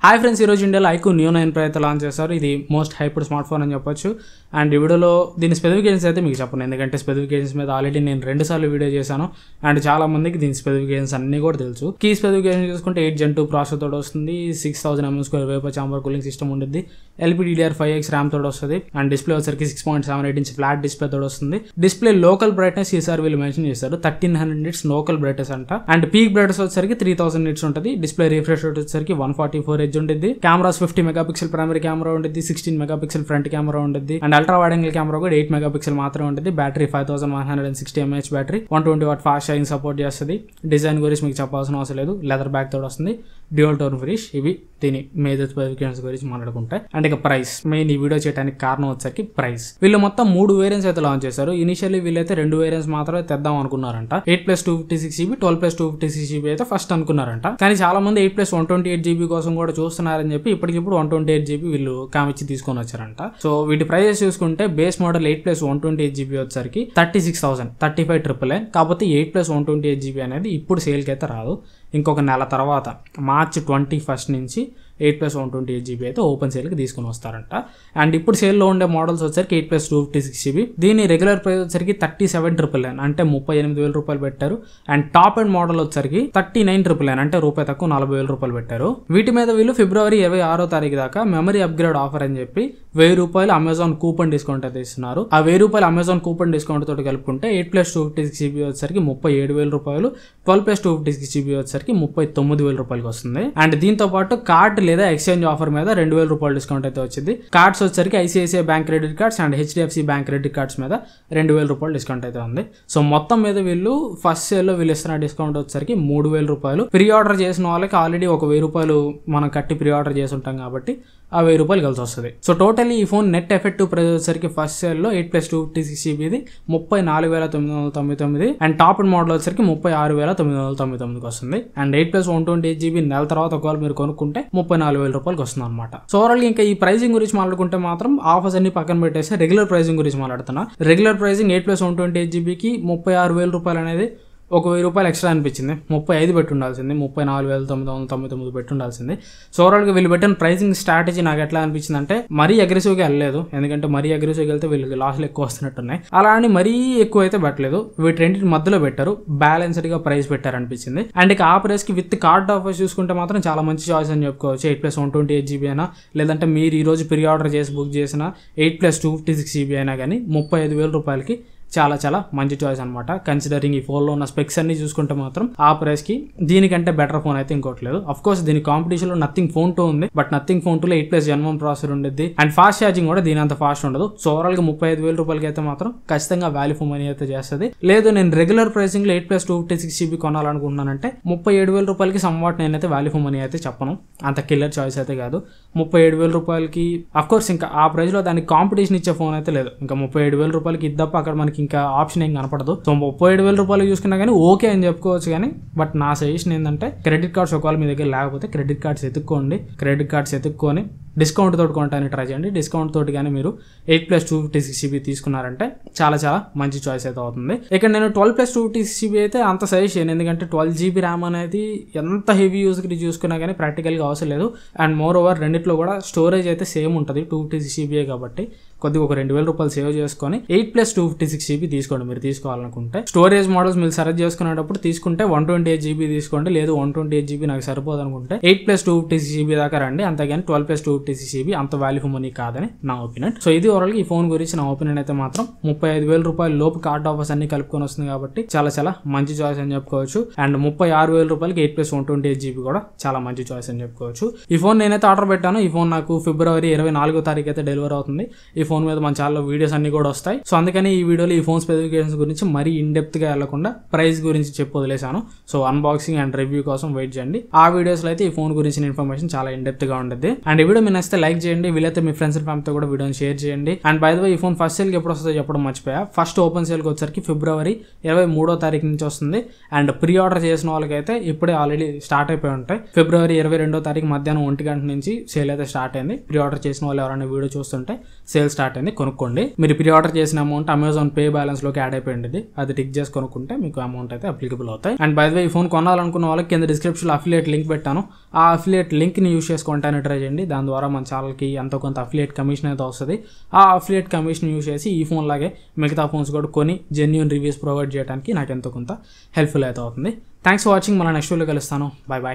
Hi friends, ఈరోజు ఇండియాలో IQ new 9 Pro అయితే లాంచ్ చేస్తారు. ఇది మోస్ట్ హైప్డ్ స్మార్ట్ ఫోన్ అని చెప్పొచ్చు. అండ్ ఈ వీడియోలో దీని స్పెసిఫికేషన్స్ అయితే మీకు చెప్పను, ఎందుకంటే స్పెసిఫికేషన్స్ మీద ఆల్రెడీ నేను 2 సార్లు వీడియో చేశాను. అండ్ చాలా మందికి దీని స్పెసిఫికేషన్స్ అన్ని కూడా తెలుసు. కీ స్పెసిఫికేషన్ చూసుకుంటే 8 Gen 2 ప్రాసెసర్ తోటి వస్తుంది, 6000 mAh vapour chamber cooling system ఉంటుంది, LPDDR5X ర్యామ్ తోటి వస్తుంది. అండ్ డిస్ప్లే వచ్చరికి 6.78 ఇంచ్ ఫ్లాట్ డిస్ప్లే తోటి వస్తుంది. డిస్ప్లే లోకల్ బ్రైట్నెస్ ఈసారి వీళ్ళు మెన్షన్ చేస్తారు, 1300 nits లోకల్ బ్రైట్నెస్ అంట. అండ్ పీక్ బ్రైట్నెస్ వచ్చరికి 3000 nits ఉంటుంది. డిస్ప్లే రిఫ్రెష్ రేట్ వచ్చరికి 144 Hz ఉంటుంది. కెమెరాస్ 50 మెగాపిక్సెల్ ప్రైమరీ కెమెరా ఉంటుంది, 16 మెగాపిక్సెల్ ఫ్రంట్ కెమెరా ఉంటుంది. And ultra wide angle camera కూడా 8 మెగాపిక్సెల్ మాత్రమే ఉంటుంది. Battery 5160 mAh battery, 120 watt fast charging support చేస్తుంది. డిజైన్ గురించి మీకు చెప్పాల్సిన అవసరం లేదు, లెదర్ బ్యాక్ తోడు వస్తుంది, డ్యూయల్ టోన్ ఫినిష్. ఇవి దీని మేజర్ స్పెసిఫికేషన్స్ గురించి మాట్లాడుకుంటే. అండ్ ఇక ప్రైస్, మెయిన్ ఈ వీడియో చేయడానికి కారణం వచ్చరికి ప్రైస్. వీళ్ళు మొత్తం 3 వేరియంట్స్ అయితే లాంచ్ చేశారు. ఇనిషియల్లీ వీళ్ళైతే 2 వేరియంట్స్ మాత్రమే తెద్దాం అనుకున్నారంట. 8+ 256GB, 12+ 256GB అయితే ఫస్ట్ అనుకున్నారంట. కానీ చాలా మంది 8+ 128GB కోసం కూడా చూస్తున్నారని చెప్పి ఇప్పటికిప్పుడు 128GB వీళ్ళు కామిచ్చి తీసుకొని వచ్చారంట. సో వీటి ప్రైజెస్ చూసుకుంటే బేస్ మోడల్ 8+ 128GB వచ్చరికి 36,000, 35,999. కాకపోతే 8+ 128GB అనేది ఇప్పుడు సేల్కి అయితే రాదు, ఇంకొక నెల తర్వాత మార్చ్ 21 నుంచి 8+ 128GB అయితే ఓపెన్ సేల్కి తీసుకుని వస్తారంట. అండ్ ఇప్పుడు సేల్లో ఉండే మోడల్స్ వచ్చరికి 8+ 256GB. దీని రెగ్యులర్ ప్రైస్ వచ్చరికి 37,999, అంటే 38,000 రూపాయలు పెట్టారు. అండ్ టాప్ అండ్ మోడల్ వచ్చరికి 39,999, అంటే రూపాయి తక్కువ 40,000 రూపాయలు పెట్టారు. వీటి మీద వీళ్ళు ఫిబ్రవరి 26వ తారీఖు దాకా మెమరీ అప్గ్రేడ్ ఆఫర్ అని చెప్పి 1000 రూపాయలు అమెజాన్ కూపన్ డిస్కౌంట్ అయితే ఇస్తున్నారు. ఆ 1000 రూపాయలు అమెజాన్ కూపన్ డిస్కౌంట్ తోటి కలుపుకుంటే 8+ 256GB వచ్చరికి 37,000 రూపాయలు, 12+ 256GB వచ్చరికి 39,000 రూపాయలకి వస్తుంది. అండ్ దీంతో పాటు కార్డ్ లేదా ఎక్స్చేంజ్ ఆఫర్ మీద 2,000 రూపాయలు డిస్కౌంట్ అయితే వచ్చింది. కార్డ్స్ వచ్చరికి ICICI bank credit cards and HDFC bank credit cards మీద 2,000 రూపాయలు డిస్కౌంట్ అయితే ఉంది. సో మొత్తం మీద వీళ్ళు ఫస్ట్ సేల్ లో వీళ్ళు ఇస్తున్న డిస్కౌంట్ వచ్చరికి 3,000 రూపాయలు. ప్రీ ఆర్డర్ చేసిన వాళ్ళకి ఆల్రెడీ ఒక 1,000 రూపాయలు మనం కట్టి ప్రీ ఆర్డర్ చేసి ఉంటాం కాబట్టి ఆ 1,000 రూపాయలు కలిసి వస్తుంది. సో టోటల్లీ ఈ ఫోన్ నెట్ ఎఫెక్టివ్ ప్రైస్ వచ్చరికి ఫస్ట్ సేల్ లో 8+ 256GB 34,999 and top and model వచ్చరికి 36,999 వస్తుంది. అండ్ 8+ 128GB నెల తర్వాత ఒకవేళ మీరు కొనుక్కుంటే 34,000 రూపాయలకి వస్తుంది అనమాట. సో ఓవరాల్ ఇంకా ఈ ప్రైసింగ్ గురించి మాట్లాడుకుంటే మాత్రం ఆఫర్స్ అన్ని పక్కన పెట్టేస్తే రెగ్యులర్ ప్రైసింగ్ గురించి మాట్లాడుతున్నా. రెగ్యులర్ ప్రైసింగ్ 8+ 128GBకి 36,000 రూపాయలు అనేది ఒక 1,000 రూపాయలు ఎక్స్ట్రా అనిపించింది. 35 పెట్టి ఉండాల్సింది, 34,999 పెట్టి ఉండాల్సింది. సో ఓవరాల్గా వీళ్ళు పెట్టిన ప్రైసింగ్ స్ట్రాటజీ నాకు ఎట్లా అనిపించింది అంటే మరీ అగ్రెసివ్గా వెళ్ళలేదు, ఎందుకంటే మరీ అగ్రెసివ్గా వెళ్తే వీళ్ళకి లాస్లు ఎక్కువ వస్తున్నట్టున్నాయి. అలా అని మరీ ఎక్కువ అయితే పెట్టలేదు, వీటి రెండింటి మధ్యలో పెట్టారు, బ్యాలెన్స్డ్గా ప్రైస్ పెట్టారు అనిపించింది. అండ్ ఇక ఆ ప్రైస్కి విత్ కార్డ్ ఆఫర్స్ చూసుకుంటే మాత్రం చాలా మంచి చాయిస్ అని చెప్పుకోవచ్చు. 8+ 128GB అయినా, లేదంటే మీరు ఈరోజు ప్రీ ఆర్డర్ చేసి బుక్ చేసిన 8+ 256GB అయినా కానీ 35,000 రూపాయలకి చాలా చాలా మంచి చాయిస్ అనమాట. కన్సిడరింగ్ ఈ ఫోన్లో ఉన్న స్పెక్స్ అన్ని చూసుకుంటే మాత్రం ఆ ప్రైస్ కి దీనికంటే బెటర్ ఫోన్ అయితే ఇంకోటి లేదు. అఫ్ కోర్స్ దీని కాంపిటీషన్ లో నథింగ్ ఫోన్ 2 ఉంది, బట్ నథింగ్ ఫోన్ 2లో 8+ Gen 1 ప్రాసెసర్ ఉండేది అండ్ ఫాస్ట్ ఛార్జింగ్ కూడా దీని అంత ఫాస్ట్ ఉండదు. సో ఓవరాల్ గా 35,000 రూపాయలకి అయితే మాత్రం ఖచ్చితంగా వాల్యూ ఫర్ మనీ అయితే చేస్తుంది. లేదు నేను రెగ్యులర్ ప్రైసింగ్ లో 8+ 256GB కొనాలనుకుంటున్నానంటే 37,000 రూపాయలకి సమ్వాట్ నేనైతే వాల్యూ ఫర్ మనీ అయితే చెప్పను, అంత కిల్లర్ చాయిస్ అయితే కాదు. 37,000 రూపాయలకి అఫ్ కోర్స్ ఇంకా ఆ ప్రైస్ లో దానికి కాంపిటీషన్ ఇచ్చే ఫోన్ అయితే లేదు. ఇంకా 37,000 రూపాయలకి ఇద్దప్ప అక్కడ మనకి ఇంకా ఆప్షన్ ఏం కనపడదు. సో 37,000 రూపాయలు చూసుకున్నా కానీ ఓకే అని చెప్పుకోవచ్చు. కానీ బట్ నా సజెషన్ ఏంటంటే క్రెడిట్ కార్డ్స్ ఒకవేళ మీ దగ్గర లేకపోతే క్రెడిట్ కార్డ్స్ ఎత్తుక్కోండి. క్రెడిట్ కార్డ్స్ ఎత్తుక్కొని డిస్కౌంట్ తోటి కొనడానికి ట్రై చేయండి. డిస్కౌంట్ తోటి కానీ మీరు 8+ 256GB తీసుకున్నారంటే చాలా చాలా మంచి చాయిస్ అయితే అవుతుంది. ఇక్కడ నేను 12+ 256GB అయితే అంత సజెస్ట్ చేయను, ఎందుకంటే 12GB ర్యామ్ అనేది ఎంత హెవీ యూజ్కి చూసుకున్నా కానీ ప్రాక్టికల్గా అవసరం లేదు. అండ్ మోర్ ఓవర్ రెండిట్లో కూడా స్టోరేజ్ అయితే సేమ్ ఉంటుంది, 256GB కాబట్టి కొద్దిగా ఒక 2,000 రూపాయలు సేవ్ చేసుకొని 8+ 256GB తీసుకోండి మీరు తీసుకోవాలనుకుంటే. స్టోరేజ్ మోడల్స్ మీరు సెలెక్ట్ చేసుకునేటప్పుడు తీసుకుంటే 128GB తీసుకోండి, లేదు 128GB నాకు సరిపోదు అనుకుంటే 8+ 256GB దాకా రండి. అంతేగాని 12+ 256GB అంత వాల్యూ ఫర్ మనీ కాదని నా ఒపీనియన్. సో ఇది ఓవరాల్ ఈ ఫోన్ గురించి నా ఒపీనియన్ అయితే మాత్రం 35,000 రూపాయల లోపు కార్డ్ ఆఫర్స్ అన్ని కలుపుకొని వస్తుంది కాబట్టి చాలా చాలా మంచి చాయిస్ అని చెప్పుకోవచ్చు. అండ్ 36,000 రూపాయలకి 8+ 128GB కూడా చాలా మంచి చాయిస్ అని చెప్పుకోవచ్చు. ఈ ఫోన్ నేనైతే ఆర్డర్ పెట్టాను. ఈ ఫోన్ నాకు ఫిబ్రవరి 24వ తారీఖు అయితే డెలివరీ అవుతుంది. ఈ ఫోన్ మీద మన ఛానల్లో వీడియోస్ అన్ని కూడా వస్తాయి. సో అందుకని ఈ వీడియోలో ఈ ఫోన్ స్పెసిఫికేషన్స్ గురించి మరీ ఇన్ డెప్త్ గా వెళ్లకుండా ప్రైస్ గురించి చెప్పి వదిలేశాను. సో అన్బాక్సింగ్ అండ్ రివ్యూ కోసం వెయిట్ చేయండి. ఆ వీడియోస్ లో అయితే ఈ ఫోన్ గురించి ఇన్ఫర్మేషన్ చాలా ఇన్ డెప్త్ గా ఉంటుంది. అండ్ ఈ వీడియో మీ నచ్చితే లైక్ చేయండి, వీలైతే మీ ఫ్రెండ్స్ అండ్ ఫ్యామిలీతో కూడా వీడియోని షేర్ చేయండి. అండ్ బై ద వే ఈ ఫోన్ ఫస్ట్ సేల్కి ఎప్పుడు వస్తుందో చెప్పడం మర్చిపోయా. ఫస్ట్ ఓపెన్ సేల్కి వచ్చరికి ఫిబ్రవరి 23వ తారీఖు నుంచి వస్తుంది. అండ్ ప్రీ ఆర్డర్ చేసిన వాళ్ళకైతే ఇప్పుడే ఆల్రెడీ స్టార్ట్ అయిపోయి ఉంటాయి. ఫిబ్రవరి 22వ తారీఖు మధ్యాహ్నం 1 గంట నుంచి సేల్ అయితే స్టార్ట్ అయింది. ప్రీ ఆర్డర్ చేసిన వాళ్ళు ఎవరైనా వీడియో చూస్తుంటే సేల్ స్టార్ట్ స్టార్ట్ అయింది, కొనుక్కోండి. మీరు ప్రీ ఆర్డర్ చేసిన అమౌంట్ అమెజాన్ పే బ్యాలెన్స్ లోకి యాడ్ అయిపోయింది, అది టిక్ చేసి కొనుక్కుంటే మీకు అమౌంట్ అయితే అప్లికబుల్ అవుతాయి. అండ్ బై ద వే ఈ ఫోన్ కొనాలనుకున్న వాళ్ళకి కింద డిస్క్రిప్షన్ లో అఫిలియేట్ లింక్ పెట్టాను, ఆ అఫిలియేట్ లింక్ ని యూస్ చేసుకుంటానే ట్రై చేయండి. దాని ద్వారా మన ఛానల్ కి ఎంతో కొంత అఫిలియేట్ కమిషన్ అయితే వస్తుంది. ఆ అఫిలియేట్ కమిషన్ యూస్ చేసి ఈ ఫోన్ లాగే మిగతా ఫోన్స్ కూడా కొని జెన్యూన్ రివ్యూస్ ప్రొవైడ్ చేయడానికి నాకు ఎంతో కొంత హెల్ప్ఫుల్ అయితే అవుతుంది. Thanks for watching. మన నెక్స్ట్ వీడియోలో కలుస్తాను. Bye bye.